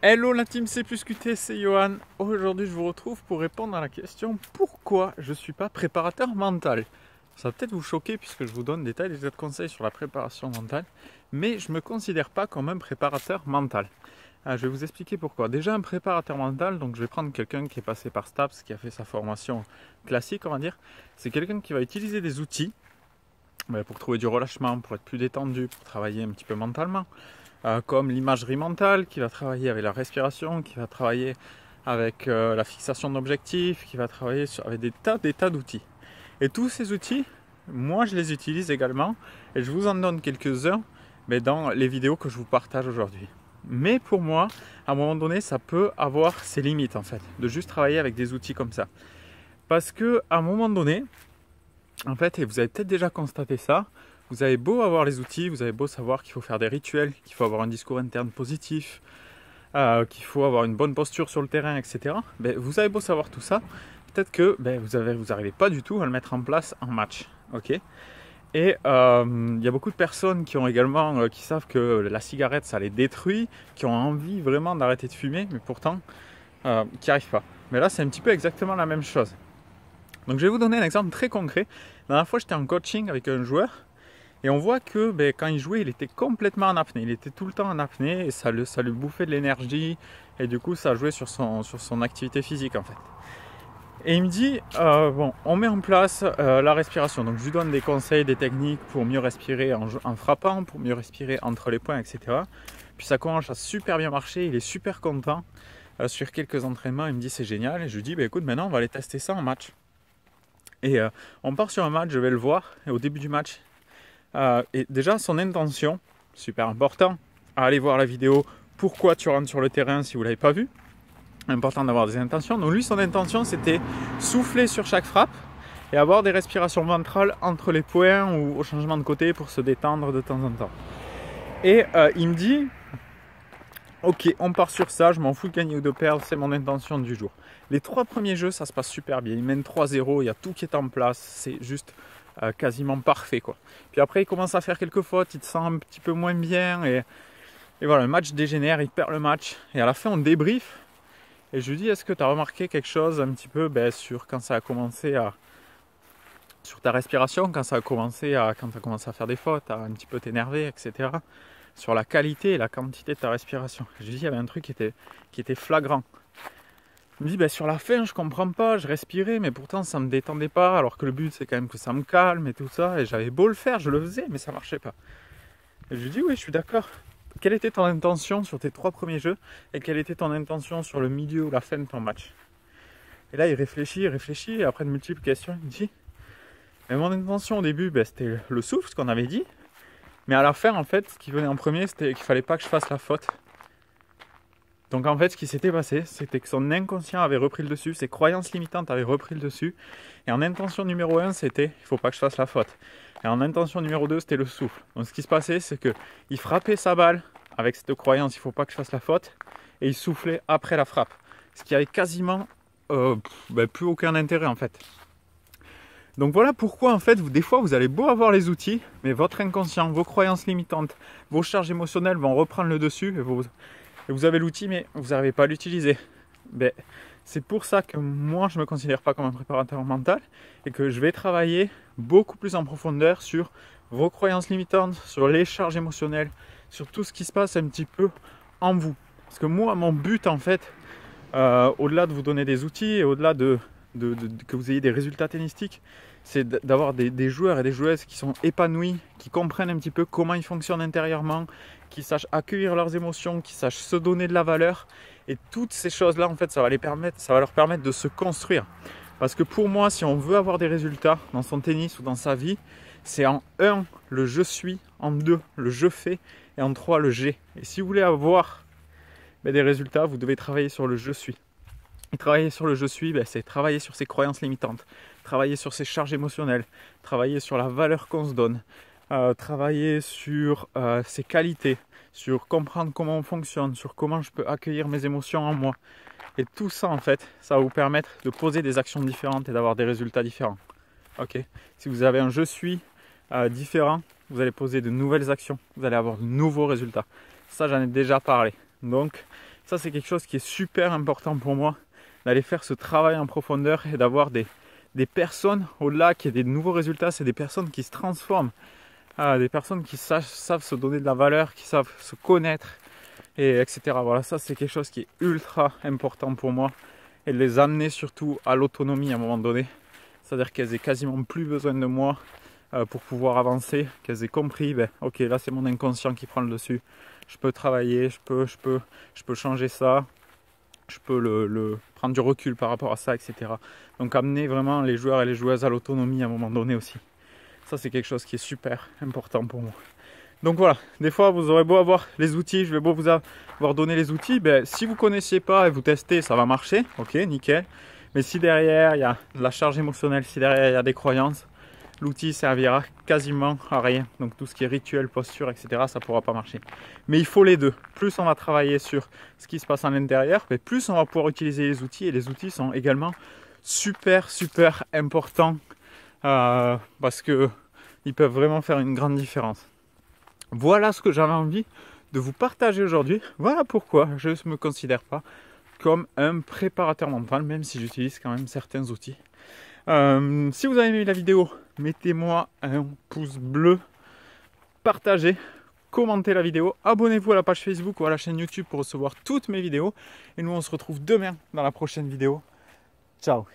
Hello la team C+QT, c'est Johan. Aujourd'hui je vous retrouve pour répondre à la question pourquoi je ne suis pas préparateur mental. Ça va peut-être vous choquer puisque je vous donne des tas et des tas de conseils sur la préparation mentale, mais je ne me considère pas comme un préparateur mental. Je vais vous expliquer pourquoi. Déjà un préparateur mental, donc je vais prendre quelqu'un qui est passé par STAPS, qui a fait sa formation classique on va dire. C'est quelqu'un qui va utiliser des outils pour trouver du relâchement, pour être plus détendu, pour travailler un petit peu mentalement. Comme l'imagerie mentale, qui va travailler avec la respiration, qui va travailler avec la fixation d'objectifs, qui va travailler avec des tas d'outils. Et tous ces outils, moi je les utilise également et je vous en donne quelques-uns dans les vidéos que je vous partage aujourd'hui. Mais pour moi, à un moment donné, ça peut avoir ses limites en fait, de juste travailler avec des outils comme ça. Parce que à un moment donné, en fait, et vous avez peut-être déjà constaté ça, vous avez beau avoir les outils, vous avez beau savoir qu'il faut faire des rituels, qu'il faut avoir un discours interne positif, qu'il faut avoir une bonne posture sur le terrain, etc. Vous avez beau savoir tout ça, peut-être que vous n'arrivez pas du tout à le mettre en place en match. Okay, et il y a beaucoup de personnes qui ont également, qui savent que la cigarette ça les détruit, qui ont envie vraiment d'arrêter de fumer, mais pourtant qui n'y arrivent pas. Mais là c'est un petit peu exactement la même chose. Donc je vais vous donner un exemple très concret. La dernière fois j'étais en coaching avec un joueur. Et on voit que quand il jouait, il était complètement en apnée. Il était tout le temps en apnée et ça lui bouffait de l'énergie. Et du coup, ça jouait sur son activité physique en fait. Et il me dit, bon, on met en place la respiration. Donc je lui donne des conseils, des techniques pour mieux respirer en frappant, pour mieux respirer entre les points, etc. Puis ça commence à super bien marcher. Il est super content. Sur quelques entraînements, il me dit c'est génial. Et je lui dis, écoute, maintenant on va aller tester ça en match. Et on part sur un match, je vais le voir. Et au début du match, et déjà son intention, super important, allez voir la vidéo pourquoi tu rentres sur le terrain si vous ne l'avez pas vu. Important d'avoir des intentions. Donc lui son intention c'était souffler sur chaque frappe et avoir des respirations ventrales entre les points ou au changement de côté pour se détendre de temps en temps. Et il me dit ok, on part sur ça, je m'en fous de gagner ou de perdre, c'est mon intention du jour. Les 3 premiers jeux ça se passe super bien, il mène 3-0, il y a tout qui est en place, c'est juste quasiment parfait quoi. Puis après il commence à faire quelques fautes, il te sent un petit peu moins bien et voilà, le match dégénère, il perd le match et à la fin on débrief et je lui dis est-ce que tu as remarqué quelque chose un petit peu sur quand ça a commencé à sur ta respiration, quand tu as commencé à faire des fautes, à un petit peu t'énerver, etc. Sur la qualité et la quantité de ta respiration. Je lui dis il y avait un truc qui était flagrant. Il me dit sur la fin je comprends pas, je respirais mais pourtant ça me détendait pas alors que le but c'est quand même que ça me calme et tout ça et j'avais beau le faire, je le faisais mais ça marchait pas. Et je lui dis oui je suis d'accord. Quelle était ton intention sur tes 3 premiers jeux et quelle était ton intention sur le milieu ou la fin de ton match? Et là il réfléchit et après de multiples questions il me dit mais mon intention au début c'était le souffle, ce qu'on avait dit, mais à la fin en fait ce qui venait en premier c'était qu'il fallait pas que je fasse la faute. Donc en fait ce qui s'était passé c'était que son inconscient avait repris le dessus, ses croyances limitantes avaient repris le dessus et en intention numéro 1 c'était il faut pas que je fasse la faute et en intention numéro 2 c'était le souffle. Donc ce qui se passait c'est que il frappait sa balle avec cette croyance il faut pas que je fasse la faute et il soufflait après la frappe, ce qui avait quasiment plus aucun intérêt en fait. Donc voilà pourquoi en fait des fois vous allez beau avoir les outils mais votre inconscient, vos croyances limitantes, vos charges émotionnelles vont reprendre le dessus et vous avez l'outil mais vous n'arrivez pas à l'utiliser. C'est pour ça que moi je ne me considère pas comme un préparateur mental et que je vais travailler beaucoup plus en profondeur sur vos croyances limitantes, sur les charges émotionnelles, sur tout ce qui se passe un petit peu en vous. Parce que moi mon but en fait, au-delà de vous donner des outils et au-delà que vous ayez des résultats tennistiques, c'est d'avoir des joueurs et des joueuses qui sont épanouis, qui comprennent un petit peu comment ils fonctionnent intérieurement, qui sachent accueillir leurs émotions, qui sachent se donner de la valeur. Et toutes ces choses-là, en fait, ça va leur permettre de se construire. Parce que pour moi, si on veut avoir des résultats dans son tennis ou dans sa vie, c'est en 1, le je suis, en 2, le je fais, et en 3, le j'ai. Et si vous voulez avoir des résultats, vous devez travailler sur le je suis. Et travailler sur le je suis, c'est travailler sur ses croyances limitantes, travailler sur ses charges émotionnelles, travailler sur la valeur qu'on se donne, travailler sur ses qualités, sur comprendre comment on fonctionne, sur comment je peux accueillir mes émotions en moi. Et tout ça en fait, ça va vous permettre de poser des actions différentes et d'avoir des résultats différents. Ok. Si vous avez un je suis différent, vous allez poser de nouvelles actions, vous allez avoir de nouveaux résultats. Ça j'en ai déjà parlé. Donc Ça, c'est quelque chose qui est super important pour moi, d'aller faire ce travail en profondeur et d'avoir des personnes, au-delà qu'il y ait des nouveaux résultats, c'est des personnes qui se transforment, des personnes qui savent se donner de la valeur, qui savent se connaître, et etc. Voilà, ça c'est quelque chose qui est ultra important pour moi, et de les amener surtout à l'autonomie à un moment donné, c'est-à-dire qu'elles aient quasiment plus besoin de moi pour pouvoir avancer, qu'elles aient compris, ben, ok, là c'est mon inconscient qui prend le dessus, je peux travailler, je peux changer ça, je peux prendre du recul par rapport à ça, etc. Donc amener vraiment les joueurs et les joueuses à l'autonomie à un moment donné aussi. Ça, c'est quelque chose qui est super important pour moi. Donc voilà, des fois vous aurez beau avoir les outils, je vais beau vous avoir donné les outils, ben, si vous ne connaissiez pas et vous testez, ça va marcher, ok, nickel. Mais si derrière il y a de la charge émotionnelle, si derrière il y a des croyances, l'outil servira quasiment à rien. Donc tout ce qui est rituel, posture, etc., ça ne pourra pas marcher. Mais il faut les deux. Plus on va travailler sur ce qui se passe à l'intérieur, plus on va pouvoir utiliser les outils. Et les outils sont également super importants parce qu'ils peuvent vraiment faire une grande différence. Voilà ce que j'avais envie de vous partager aujourd'hui. Voilà pourquoi je ne me considère pas comme un préparateur mental, même si j'utilise quand même certains outils. Si vous avez aimé la vidéo, mettez-moi un pouce bleu, partagez, commentez la vidéo, abonnez-vous à la page Facebook ou à la chaîne YouTube pour recevoir toutes mes vidéos. Et nous on se retrouve demain dans la prochaine vidéo. Ciao!